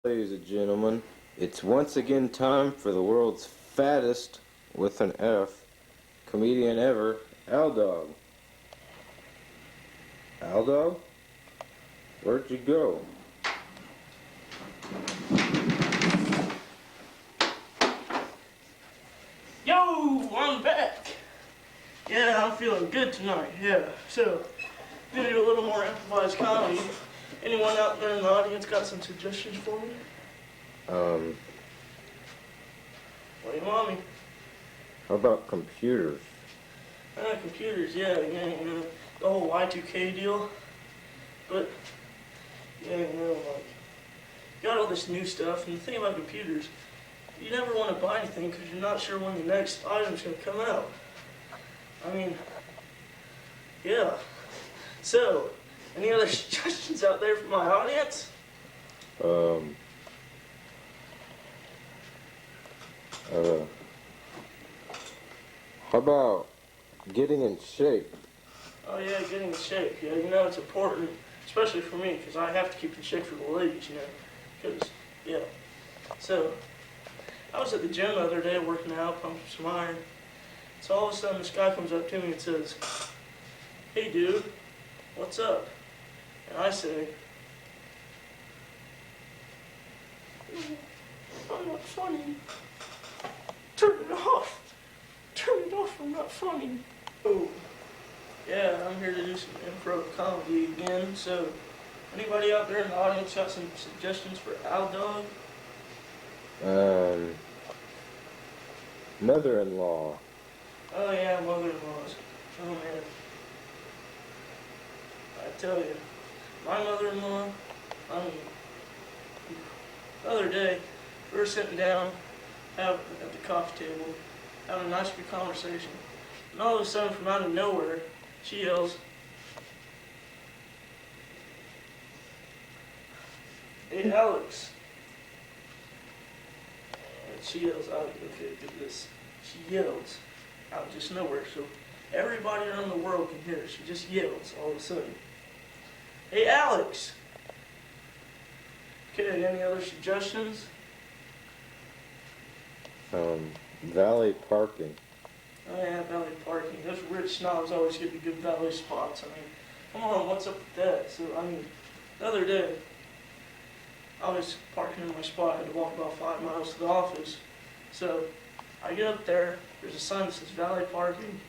Ladies and gentlemen, it's once again time for the world's fattest, with an F, comedian ever, Aldog. Aldog? Where'd you go? Yo, I'm back. Yeah, I'm feeling good tonight. Yeah, so gonna do a little more improvised comedy. Anyone out there in the audience got some suggestions for me? What do you want me? How about computers? Computers, yeah, the whole Y2K deal. But yeah, like got all this new stuff, and the thing about computers, you never want to buy anything because you're not sure when the next item's gonna come out. I mean, yeah. So, any other suggestions out there from my audience? Um, how about getting in shape? Oh yeah, getting in shape. Yeah, it's important, especially for me, because I have to keep in shape for the ladies, because, yeah. So, I was at the gym the other day working out, pumping some iron. So all of a sudden this guy comes up to me and says, "Hey dude, what's up?" And I say, "I'm not funny. Turn it off. Turn it off, I'm not funny." Boom. Yeah, I'm here to do some improv comedy again, so anybody out there in the audience got some suggestions for Aldog? Mother-in-law. Oh yeah, mother-in-laws. Oh man. I tell you, my mother-in-law, I mean, the other day, we were sitting down at the coffee table, having a nice good conversation, and all of a sudden, from out of nowhere, she yells, "Hey Alex." And she yells out, okay, get this. She yells out of just nowhere, so everybody around the world can hear her. She just yells all of a sudden, "Hey Alex." Okay, any other suggestions? Valet parking. Oh yeah, valet parking. Those rich snobs always get the good valet spots. I mean, come on, what's up with that? So, I mean, the other day, I was parking in my spot. I had to walk about 5 miles to the office. So, I get up there, there's a sign that says valet parking.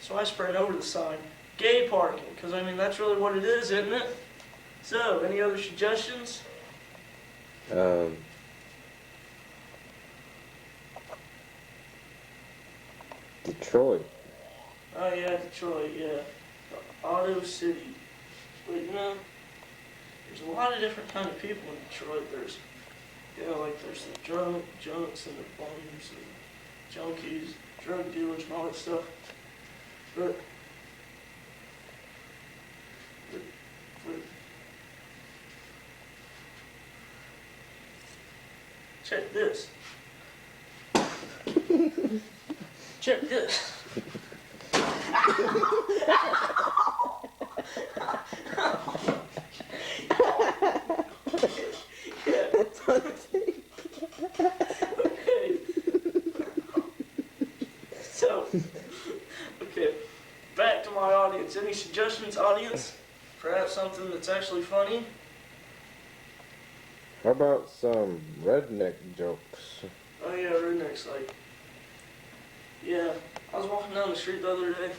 So I sprint over the sign, gay parking, because I mean, that's really what it is, isn't it? So, any other suggestions? Detroit. Oh yeah, Detroit, yeah. The Auto City. But there's a lot of different kind of people in Detroit. There's, there's the junks and the bums and junkies, drug dealers and all that stuff. But check this. Check this. Okay. So, okay, back to my audience. Any suggestions, audience? Perhaps something that's actually funny? How about some redneck jokes? Oh yeah, rednecks, like, yeah, I was walking down the street the other day.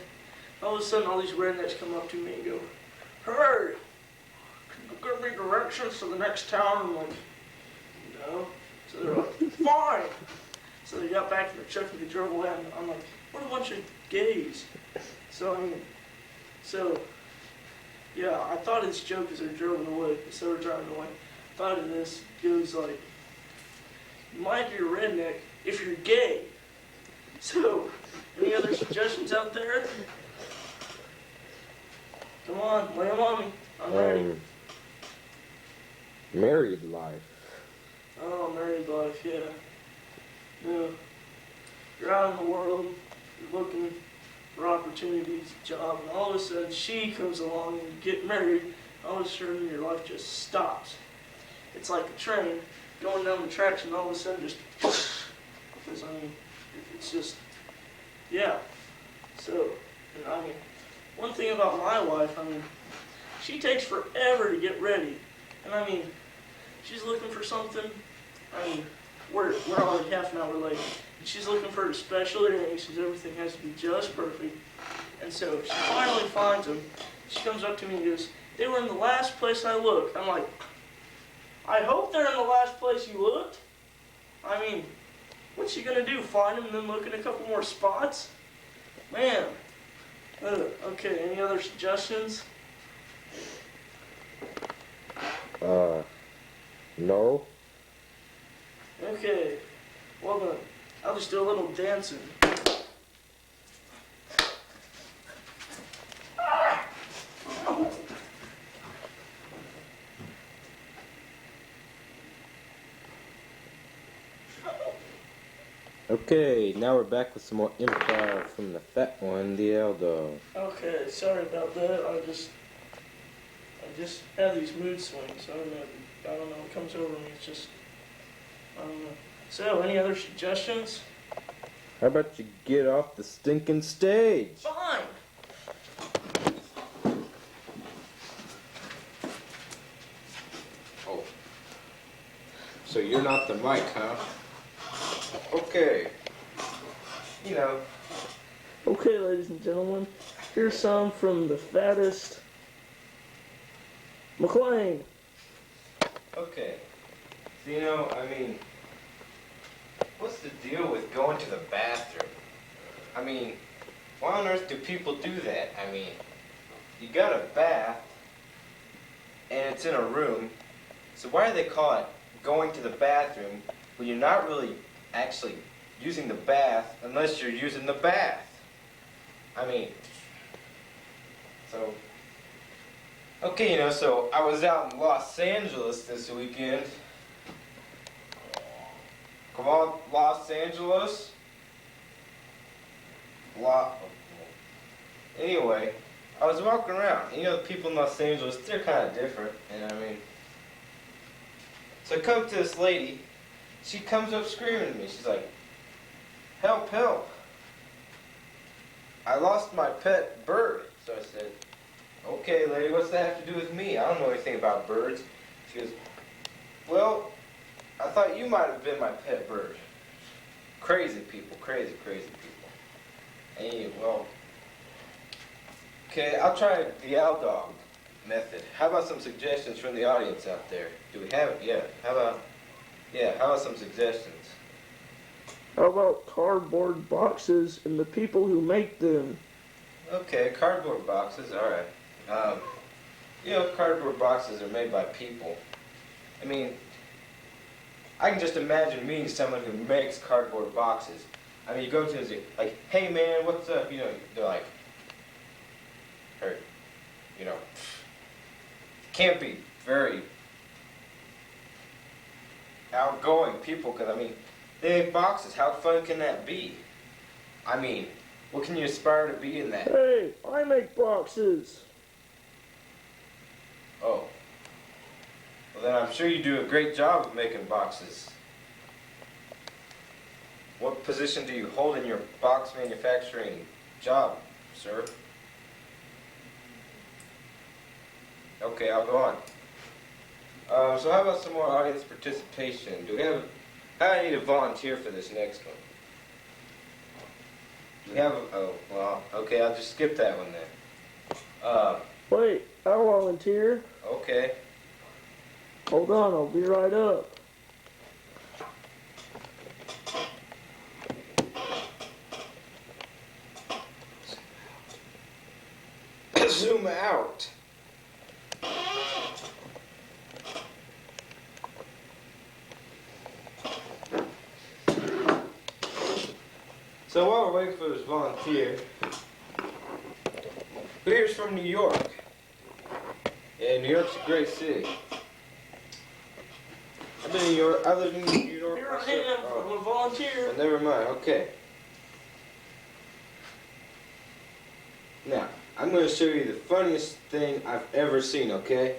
All of a sudden, all these rednecks come up to me and go, "Hey, can you give me directions to the next town?" I'm like, "No." So they're like, "Fine." So they got back in their truck and they drove away. And I'm like, "What a bunch of gays." So, yeah, I thought of this joke as they were driving away. As they were driving away, I thought of this. It goes like, "You might be a redneck if you're gay." So, any other suggestions out there? Come on, lay them on me. I'm ready. Married life. Oh, married life, yeah. You're out in the world, you're looking for opportunities, job, and all of a sudden she comes along and you get married. All of a sudden your life just stops. It's like a train going down the tracks and all of a sudden just, because I mean, it's just, yeah. So, and I mean, one thing about my wife, I mean, she takes forever to get ready. And I mean, she's looking for something. I mean, we're already half an hour late. And she's looking for a special day. She says everything has to be just perfect. And so she finally finds them. She comes up to me and goes, "They were in the last place I looked." I'm like, I hope they're in the last place you looked. I mean, what's she gonna do? Find them and then look in a couple more spots? Man. Okay, any other suggestions? No. Okay, well then, I'll just do a little dancing. Okay, now we're back with some more improv from the fat one, the L Dog. Okay, sorry about that. I just have these mood swings. I don't know. It comes over me. It's just, I don't know. So, any other suggestions? How about you get off the stinking stage? Fine. Oh. So you're not the mic, huh? Okay. You know. Okay, ladies and gentlemen, here's some from the fattest McLean. Okay. So, you know, I mean, what's the deal with going to the bathroom? I mean, why on earth do people do that? I mean, you got a bath, and it's in a room, so why do they call it going to the bathroom when you're not really actually using the bath unless you're using the bath? I mean, so, okay, you know, so I was out in Los Angeles this weekend. Come on, Los Angeles. Anyway, I was walking around. You know, the people in Los Angeles, they're kind of different. And I mean, so I come to this lady. She comes up screaming at me. She's like, "Help, help. I lost my pet bird." So I said, "Okay, lady, what's that have to do with me? I don't know anything about birds." She goes, "Well, I thought you might have been my pet bird." Crazy people, crazy, crazy people. Hey, well, okay, I'll try the L Dog method. How about some suggestions from the audience out there? Do we have it? Yeah. How about some suggestions? How about cardboard boxes and the people who make them? Okay, cardboard boxes, alright. You know, cardboard boxes are made by people. I mean, I can just imagine meeting someone who makes cardboard boxes. I mean, you go to them and say, like, "Hey man, what's up?" You know, they're like, or, you know, can't be very outgoing people, because, I mean, they make boxes. How fun can that be? I mean, what can you aspire to be in that? Hey, I make boxes. Oh. Well, then I'm sure you do a great job of making boxes. What position do you hold in your box manufacturing job, sir? Okay, I'll go on. So how about some more audience participation? I need a volunteer for this next one. Do we have oh, well, okay, I'll just skip that one then. Wait, I'll volunteer. Okay. Hold on, I'll be right up. Zoom out. So while we're waiting for this volunteer, here's from New York. Yeah, New York's a great city. I've been in New York. I lived in New York. Here I am, I'm a volunteer. Well, never mind. Okay. Now, I'm going to show you the funniest thing I've ever seen, okay?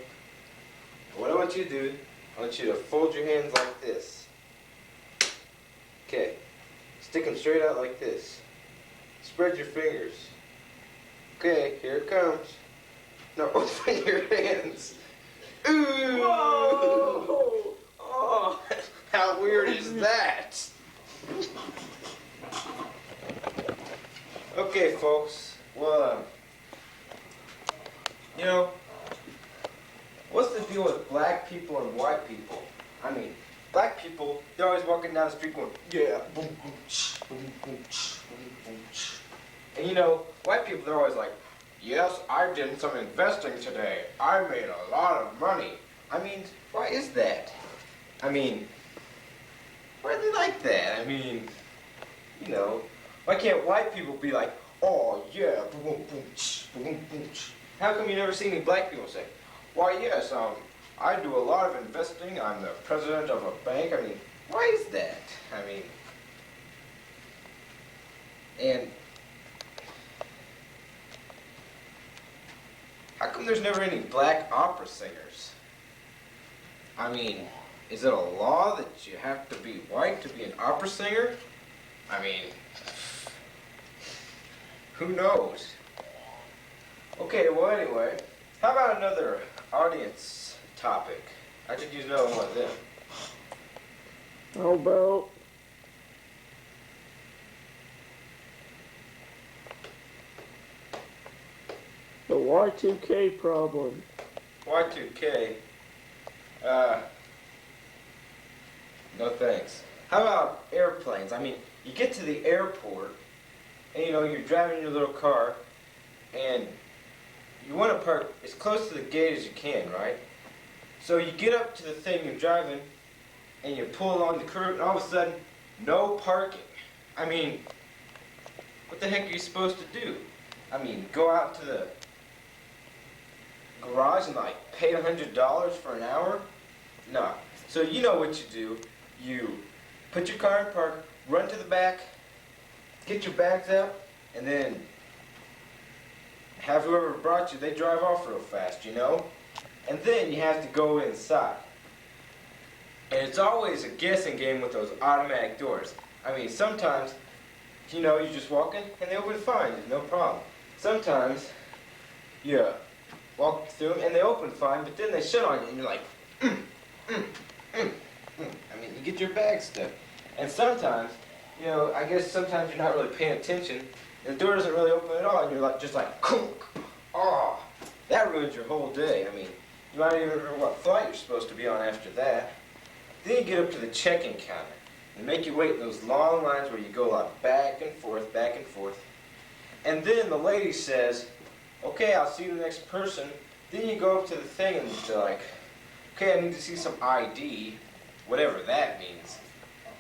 What I want you to do I want you to fold your hands like this. Okay. Stick them straight out like this. Spread your fingers. Okay, here it comes. Now open your hands. Ooh! Whoa! Oh, how weird is that? Okay, folks. Well, you know, what's the deal with black people and white people? I mean, black people, they're always walking down the street going, yeah, boom, boom, ch, boom, boom, ch, boom, boom, ch. And you know, white people, they're always like, yes, I did some investing today. I made a lot of money. I mean, why is that? I mean, why are they like that? I mean, you know, why can't white people be like, oh yeah, boom, boom, ch, boom, boom, ch. How come you never see any black people say, why yes, I do a lot of investing. I'm the president of a bank. I mean, why is that? I mean, and how come there's never any black opera singers? I mean, is it a law that you have to be white to be an opera singer? I mean, who knows? Okay, well anyway, how about another audience topic? I could use another one of them. How about the Y2K problem? Y2K, no thanks. How about airplanes? I mean, you get to the airport, and you know, you're driving your little car, and you want to park as close to the gate as you can, right? So you get up to the thing you're driving, and you pull along the curb, and all of a sudden, no parking. I mean, what the heck are you supposed to do? I mean, go out to the garage and like pay $100 for an hour? No. So you know what you do. You put your car in park, run to the back, get your bags out, and then have whoever brought you, they drive off real fast, you know? And then you have to go inside. And it's always a guessing game with those automatic doors. I mean, sometimes, you know, you just walk in and they open fine, no problem. Sometimes, you walk through them and they open fine, but then they shut on you and you're like, I mean, you get your bag stuck. And sometimes, you know, I guess sometimes you're not really paying attention, and the door doesn't really open at all, and you're like, just like, oh, that ruins your whole day. I mean, you might not even remember what flight you're supposed to be on after that. Then you get up to the check-in counter, and make you wait in those long lines where you go like back and forth, back and forth. And then the lady says, okay, I'll see the next person. Then you go up to the thing and they're like, okay, I need to see some ID, whatever that means.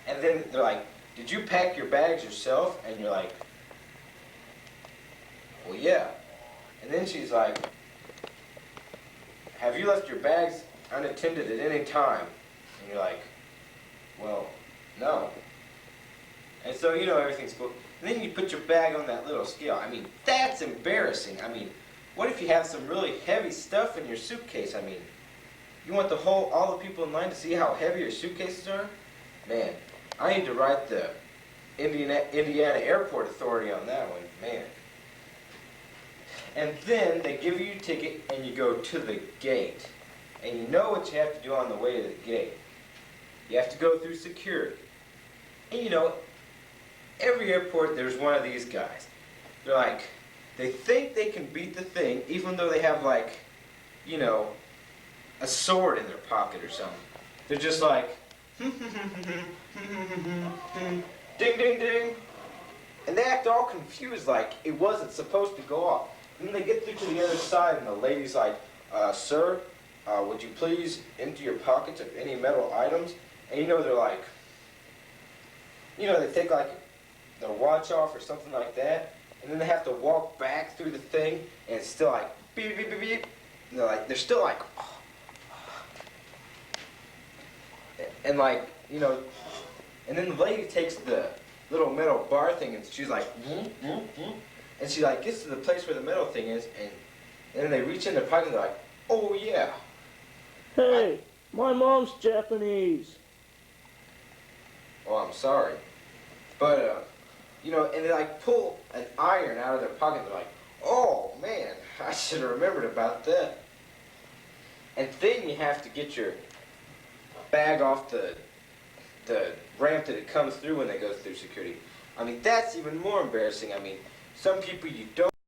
And then they're like, did you pack your bags yourself? And you're like, well, yeah. And then she's like, have you left your bags unattended at any time? And you're like, well, no. And so you know everything's cool. And then you put your bag on that little scale. I mean, that's embarrassing. I mean, what if you have some really heavy stuff in your suitcase? I mean, you want all the people in line to see how heavy your suitcases are? Man, I need to write the Indiana Airport Authority on that one, man. And then they give you your ticket and you go to the gate. And you know what you have to do on the way to the gate. You have to go through security. And you know, every airport there's one of these guys. They're like, they think they can beat the thing even though they have like, you know, a sword in their pocket or something. They're just like, ding, ding, ding. And they act all confused like it wasn't supposed to go off. And then they get through to the other side and the lady's like, sir, would you please empty your pockets of any metal items? And you know, they're like, you know, they take like their watch off or something like that. And then they have to walk back through the thing and it's still like, beep, beep, beep, beep. And they're still like, oh. And like, you know, and then the lady takes the little metal bar thing and she's like, and she like gets to the place where the metal thing is and then they reach in their pocket and they're like, oh yeah. Hey, My mom's Japanese. Oh, I'm sorry. But, you know, and they like pull an iron out of their pocket and they're like, oh man, I should have remembered about that. And then you have to get your bag off the ramp that it comes through when they go through security. I mean, that's even more embarrassing. I mean, some people you don't